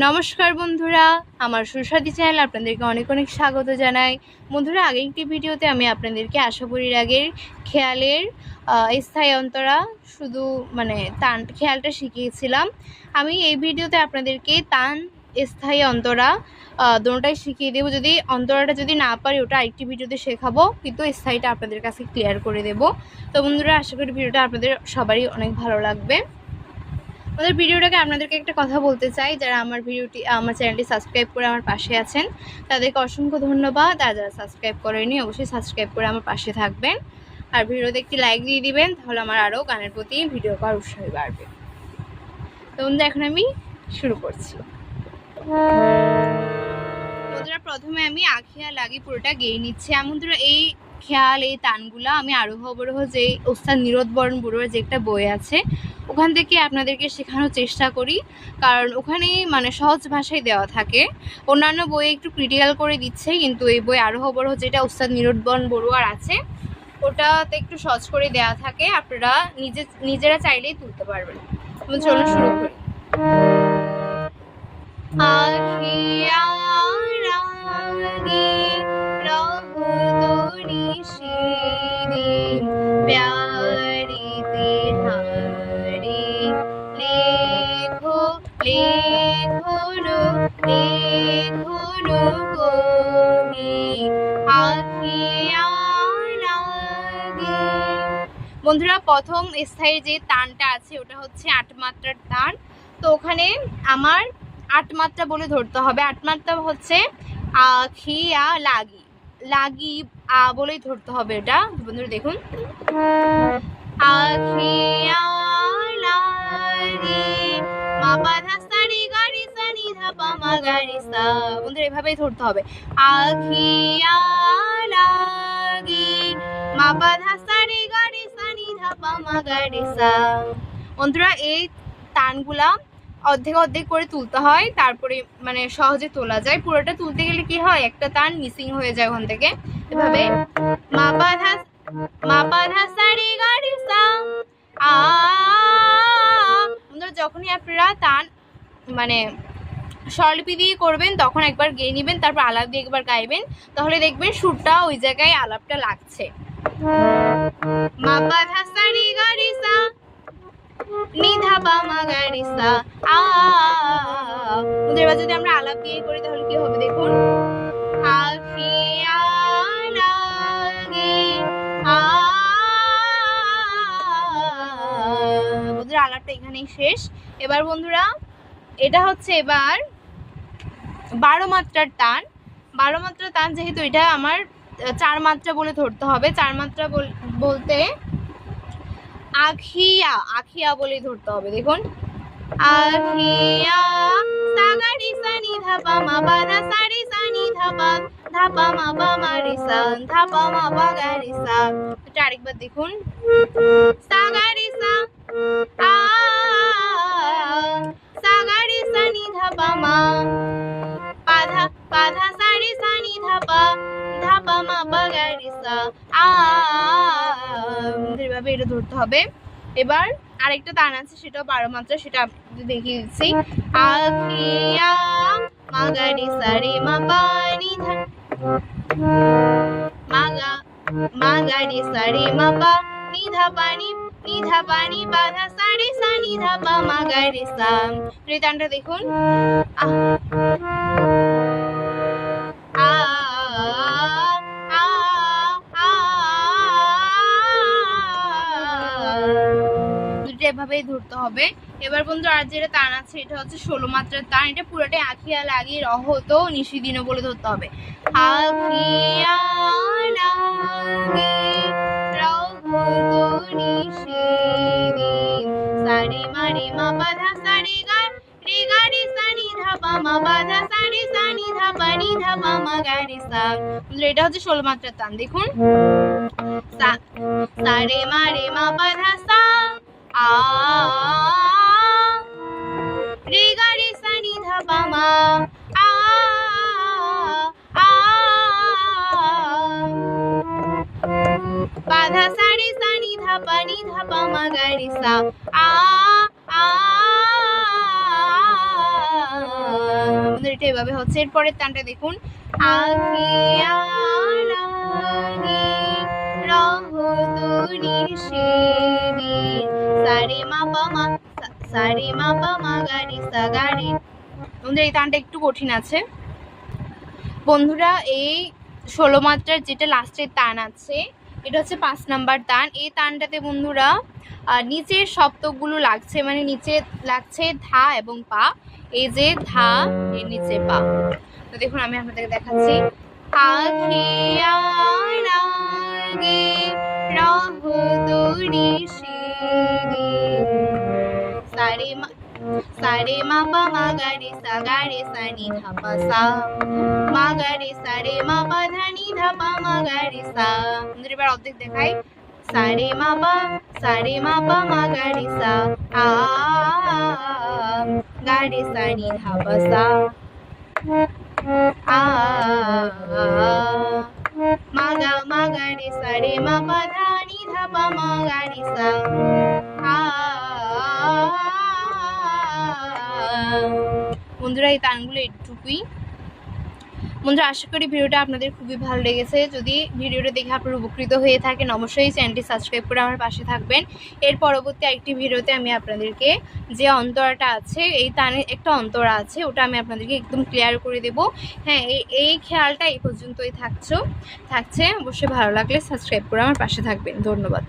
নমস্কার বন্ধুরা, আমার সুস্বাদী চ্যানেল আপনাদেরকে অনেক অনেক স্বাগত জানাই। বন্ধুরা, আগের একটি ভিডিওতে আমি আপনাদেরকে আশাপুরীর আগের খেয়ালের স্থায়ী অন্তরা শুধু তান খেয়ালটা শিখিয়েছিলাম। আমি এই ভিডিওতে আপনাদেরকে তান স্থায়ী অন্তরা দুটোটাই শিখিয়ে দেবো। যদি অন্তরাটা যদি না পারি ওটা আরেকটি ভিডিওতে শেখাবো, কিন্তু স্থায়ীটা আপনাদের কাছে ক্লিয়ার করে দেব। তো বন্ধুরা, আশা করি ভিডিওটা আপনাদের সবারই অনেক ভালো লাগবে। আমাদের ভিডিওটাকে আপনাদেরকে একটা কথা বলতে চাই, যারা আমার চ্যানেলটি সাবস্ক্রাইব করে আমার পাশে আছেন তাদেরকে অসংখ্য ধন্যবাদ। আর যারা সাবস্ক্রাইব করেনি অবশ্যই সাবস্ক্রাইব করে আমার পাশে থাকবেন, আর ভিডিওতে একটি লাইক দিয়ে দিবেন, তাহলে আমার আরও গানের প্রতি ভিডিও করার উৎসাহ বাড়বে। তো বন্ধুরা, এখন আমি শুরু করছি। বন্ধুরা, প্রথমে আমি আখিয়া লাগি পুরোটা গেয়ে নিচ্ছি। বন্ধুরা, এই খেয়াল এই তানগুলা আমি আরোহ অবরোহ যে ওস্তাদ নীরদ বরণ বড়ুয়ার যে একটা বই আছে ওখান থেকে আপনাদেরকে শেখানোর চেষ্টা করি, কারণ ওখানেই সহজ ভাষায় দেওয়া থাকে। অন্যান্য বইয়ে একটু ক্রিটিক্যাল করে দিচ্ছে, কিন্তু এই বই আরোহ অবরোহ যেটা ওস্তাদ নীরদ বরণ বড়ুয়ার আছে ওটাতে একটু সহজ করে দেওয়া থাকে। আপনারা নিজেরা চাইলেই তুলতে পারবেন। চলুন শুরু করি। আখিয়া রাগে রহদরি শিরিন প্যারি তেহারি লেখো লেখো লেখো কবি আখিয়া রাগে। বন্ধুরা, প্রথম স্থায়ী যে তানটা আছে ওটা হচ্ছে 8 মাত্রার তান। তো ওখানে আমার 8 মাত্রা বলে ধরতে হবে। 8 মাত্রা হচ্ছে আখিয়া লাগি লাগি বলেই ধরতে হবে এটা। বন্ধুরা দেখুন, আখিয়া লাগি মা পা ধা সা রে গা রে সা নি ধা পা মা গা রে সা। বন্ধুরা এভাবেই ধরতে হবে, আখিয়া লাগি মা পা ধা সা রে গা রে সা নি ধা পা মা গা রে সা। বন্ধুরা, এই তানগুলা অর্ধেক অর্ধেক করে তুলতে হয়, তারপরে সহজে তোলা যায়। পুরোটা তুলতে গেলে কি হয়, একটা তান মিসিং হয়ে যায় ওখান থেকে। এভাবে মা পা ধা সা রে গা রে সা আ। বন্ধুরা, যখনই আপনারা তান স্বরলিপি দিয়ে করবেন তখন একবার গেয়ে নেবেন, তারপর আলাপ দিয়ে একবার গাইবেন, তাহলে দেখবেন সুরটা ওই জায়গায় আলাপটা লাগছে। মা পা ধা সা রে গা রে সা নি ধা পা মা গা রে সা আ। এবার যদি আমরা আলাপ দিয়ে করি তাহলে কি হবে দেখুন, আখিয়া লাগি আ। বন্ধুরা, আলাপটা এখানেই শেষ। এবার বন্ধুরা, এটা হচ্ছে এবার 12 মাত্রার টান। 12 মাত্রার টান যেহেতু এটা আমার 4 মাত্রা বলে ধরতে হবে। 4 মাত্রা বলতে আখিয়া আখিয়া বলেই ধরতে হবে। দেখুন, আখিয়া সা গা রে সা নি ধা পা মা পা ধা সা রে সা নি ধা পা মা পা মা রে সা ধা পা মা পা গা রে সা। এটা আরেকবার দেখুন, সা গা রে সা আ সা গা রে সা নি ধা পা মা পা ধা সা রে সা নি ধা পা মা পা গা রে সা আ। এভাবে এটা ধরতে হবে। এবার আরেকটা তান আছে, সেটাও 12 মাত্রা, সেটা দেখিয়ে দিচ্ছি। আখিয়া মা গা রে সা রে মা পা নি ধা মা গা রে সা রে মা পা নি ধা পা নি পা ধা সা রে সা নি ধা পা মা গা রে সা। এই তানটা দেখুন, এভাবেই ধরতে হবে। এবার বন্ধু, আর যেটা তান আছে এটা হচ্ছে 16 মাত্রার তান। এটা পুরোটাই আখিয়া লাগি রহত নিশিদিনও বলে ধরতে হবে। আখিয়া লাগি রহত নিশিদিন সা রে মা রে মা পা ধা সা রে গা রে সা নি ধা পা মা পা ধা সা রে সা নি ধা পা মা গা রে সা। এটা হচ্ছে 16 মাত্রার তান। দেখুন, সা রে মা পা ধা সা আ রে গা রে সা নি ধা পা মা আ পা ধা সা রে সা নি ধা পা মা গা রে সা আ এটা এভাবে হচ্ছে। এরপরের তানটা দেখুন, আখিয়া লাগে রহদরি শিরিন, সারে মা পা মা, সারে মা পা মা গা রে সা গা রে। বন্ধুরা এই তানটা একটু কঠিন আছে বন্ধুরা। এই 16 মাত্রার যেটা লাস্টের তান আছে এটা হচ্ছে 5 নাম্বার তান। এই তানটাতে বন্ধুরা নিচের সপ্তকগুলো লাগছে, মানে নিচে লাগছে ধা এবং পা। এই যে ধা, এর নিচে পা। তো দেখুন আমি আপনাদেরকে দেখাচ্ছি, আখিয়া লাগে রহদরি শিরিন, সারে মা পা মা গা রে সা নি ধা পা সা, মা গা রে সা রে মা পা ধা নি ধা পা মা গা রে সা। এবার অর্ধেক দেখাই, সারে মা পা মা গা রে সা, আ গা রে সা নি ধা পা সা, আ মা গা রে সা রে মা পা ধা নি ধা পা মা গা রে সা, আ। বন্ধুরা এই তানগুলো এইটুকুই। বন্ধুরা আশা করি ভিডিওটা আপনাদের খুবই ভালো লেগেছে। যদি ভিডিওটা দেখে আপনারা উপকৃত হয়ে থাকেন অবশ্যই চ্যানেলটি সাবস্ক্রাইব করে আমার পাশে থাকবেন। এর পরবর্তী আরেকটি ভিডিওতে আমি আপনাদেরকে যে অন্তরাটা আছে, এই তানের একটা অন্তরা আছে, ওটা আমি আপনাদেরকে একদম ক্লিয়ার করে দেব। হ্যাঁ, এই খেয়ালটা এই পর্যন্তই থাকছে। অবশ্যই ভালো লাগলে সাবস্ক্রাইব করে আমার পাশে থাকবেন। ধন্যবাদ।